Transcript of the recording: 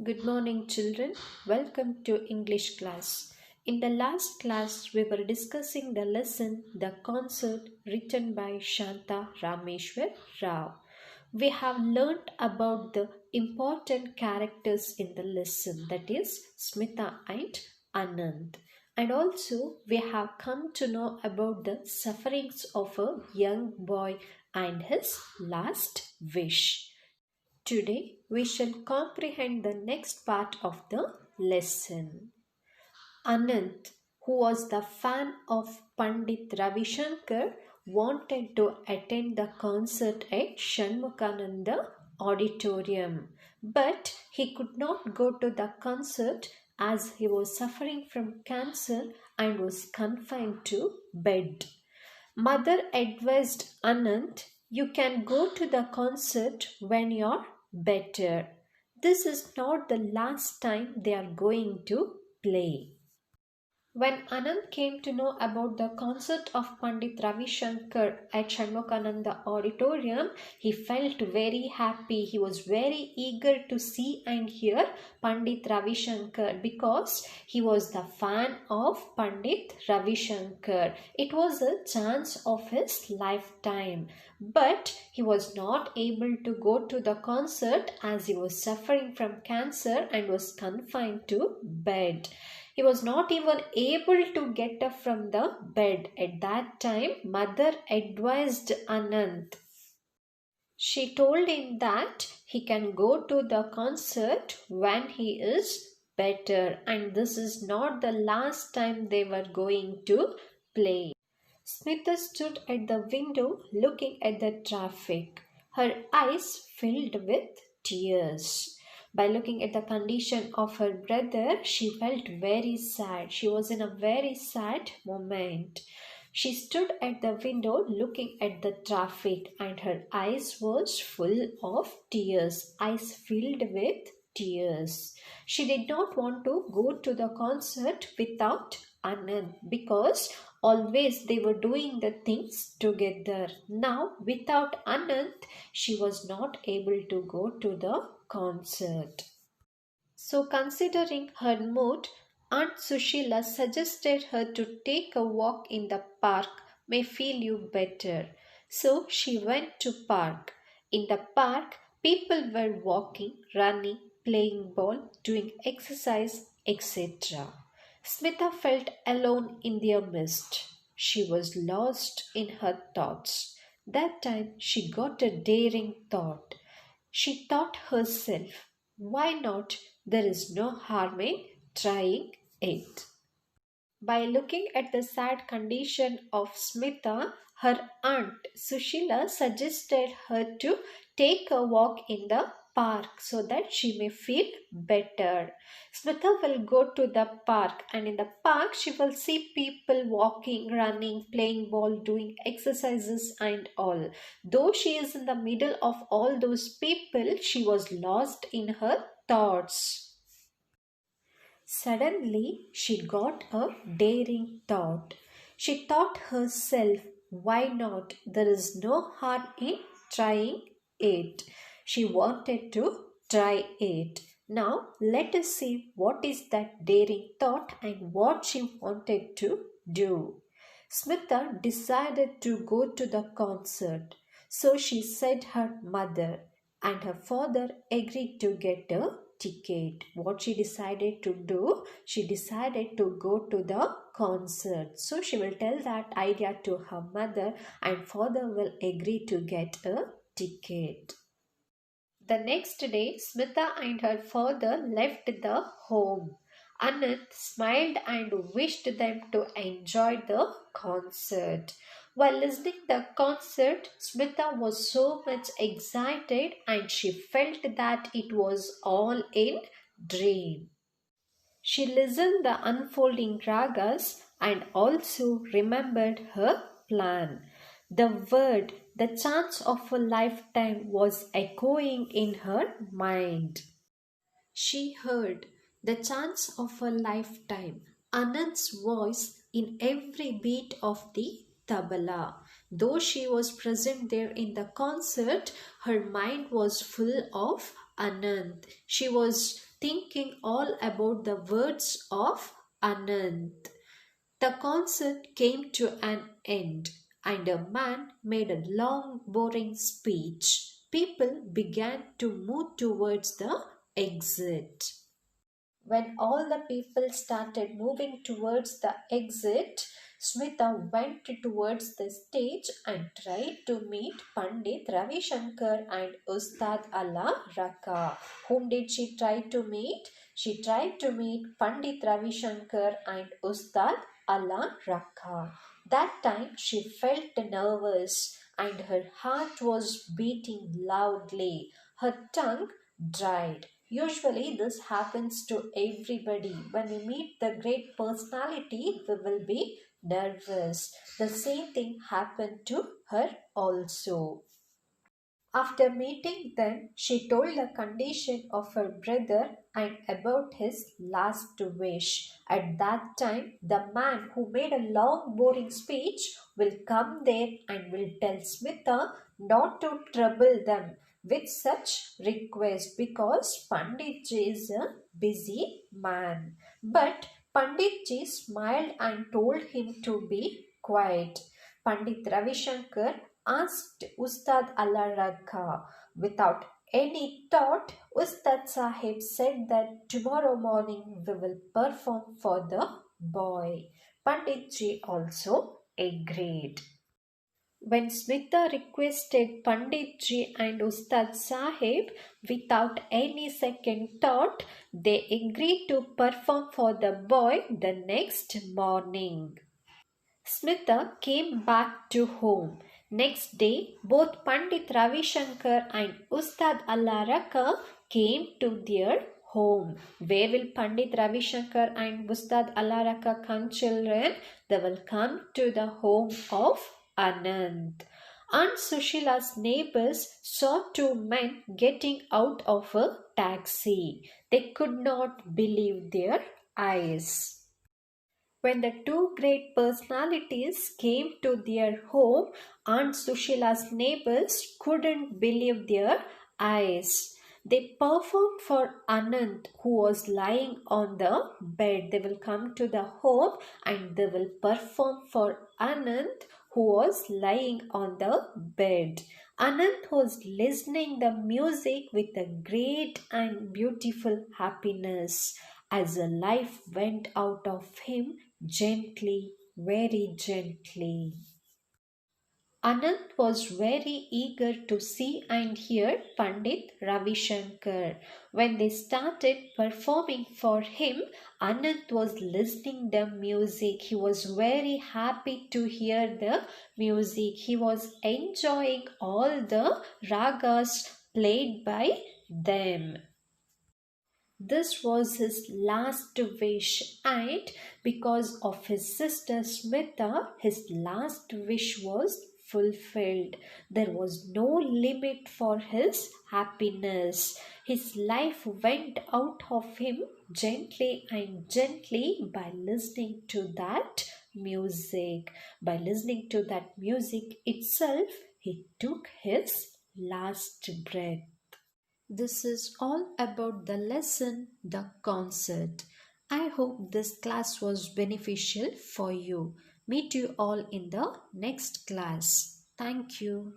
Good morning, children. Welcome to English class. In the last class, we were discussing the lesson The Concert written by Shanta Rameshwar Rao. We have learnt about the important characters in the lesson, that is, Smita and Anand. And also, we have come to know about the sufferings of a young boy and his last wish. Today we shall comprehend the next part of the lesson. Anant, who was the fan of Pandit Ravi Shankar, wanted to attend the concert at Shanmukananda Auditorium, but he could not go to the concert as he was suffering from cancer and was confined to bed. Mother advised Anant, you can go to the concert when you're better. This is not the last time they are going to play. When Anand came to know about the concert of Pandit Ravi Shankar at Shanmukananda Auditorium, he felt very happy. He was very eager to see and hear Pandit Ravi Shankar because he was the fan of Pandit Ravi Shankar. It was a chance of his lifetime. But he was not able to go to the concert as he was suffering from cancer and was confined to bed. He was not even able to get up from the bed. At that time, mother advised Anant. She told him that he can go to the concert when he is better, and this is not the last time they were going to play. Smita stood at the window looking at the traffic. Her eyes filled with tears. By looking at the condition of her brother, she felt very sad. She was in a very sad moment. She stood at the window looking at the traffic and her eyes was full of tears, eyes filled with tears. She did not want to go to the concert without Anand because always they were doing the things together. Now, without Anand, she was not able to go to the concert. So, considering her mood, Aunt Sushila suggested her to take a walk in the park may feel you better. So she went to park. In the park, people were walking, running, playing ball, doing exercise, etc. Smita felt alone in their midst. She was lost in her thoughts. That time she got a daring thought. She thought herself, why not? There is no harm in trying it. By looking at the sad condition of Smita, her aunt Sushila suggested her to take a walk in the park so that she may feel better. Smita will go to the park, and in the park she will see people walking, running, playing ball, doing exercises and all. Though she is in the middle of all those people, she was lost in her thoughts. Suddenly, she got a daring thought. She thought herself, why not? There is no harm in trying it. She wanted to try it. Now, let us see what is that daring thought and what she wanted to do. Smita decided to go to the concert. So she said her mother, and her father agreed to get a ticket. What she decided to do, she decided to go to the concert. So she will tell that idea to her mother and father will agree to get a ticket. The next day, Smita and her father left the home. Anand smiled and wished them to enjoy the concert. While listening the concert, Smita was so much excited and she felt that it was all in dream. She listened the unfolding ragas and also remembered her plan. The word, the chance of a lifetime was echoing in her mind. She heard the chance of a lifetime, Anand's voice in every beat of the tabla. Though she was present there in the concert, her mind was full of Anand. She was thinking all about the words of Anand. The concert came to an end, and a man made a long, boring speech. People began to move towards the exit. When all the people started moving towards the exit, Smita went towards the stage and tried to meet Pandit Ravi Shankar and Ustad Allah Raka. Whom did she try to meet? She tried to meet Pandit Ravi Shankar and Ustad Allah Raka. That time she felt nervous and her heart was beating loudly. Her tongue dried. Usually, this happens to everybody. When we meet the great personality, we will be nervous. The same thing happened to her also. After meeting them, she told the condition of her brother and about his last wish. At that time, the man who made a long, boring speech will come there and will tell Smita not to trouble them with such request because Panditji is a busy man. But Panditji smiled and told him to be quiet. Pandit Ravi Shankar asked Ustad Allah Ragha. Without any thought, Ustad Sahib said that tomorrow morning we will perform for the boy. Panditji also agreed. When Smita requested Panditji and Ustad Sahib, without any second thought, they agreed to perform for the boy the next morning. Smita came back to home. Next day, both Pandit Ravi Shankar and Ustad Allah Raka came to their home. Where will Pandit Ravi Shankar and Ustad Allah Raka come, children? They will come to the home of Anand. Aunt Sushila's neighbors saw two men getting out of a taxi. They could not believe their eyes. When the two great personalities came to their home, Aunt Sushila's neighbors couldn't believe their eyes. They performed for Anand, who was lying on the bed. They will come to the home and they will perform for Anand, who was lying on the bed. Anand was listening the music with a great and beautiful happiness as a life went out of him gently, very gently. Anand was very eager to see and hear Pandit Ravi Shankar. When they started performing for him, Anand was listening the music. He was very happy to hear the music. He was enjoying all the ragas played by them. This was his last wish, and because of his sister Smita, his last wish was fulfilled. There was no limit for his happiness. His life went out of him gently and gently by listening to that music. By listening to that music itself, he took his last breath. This is all about the lesson, the concert. I hope this class was beneficial for you. Meet you all in the next class. Thank you.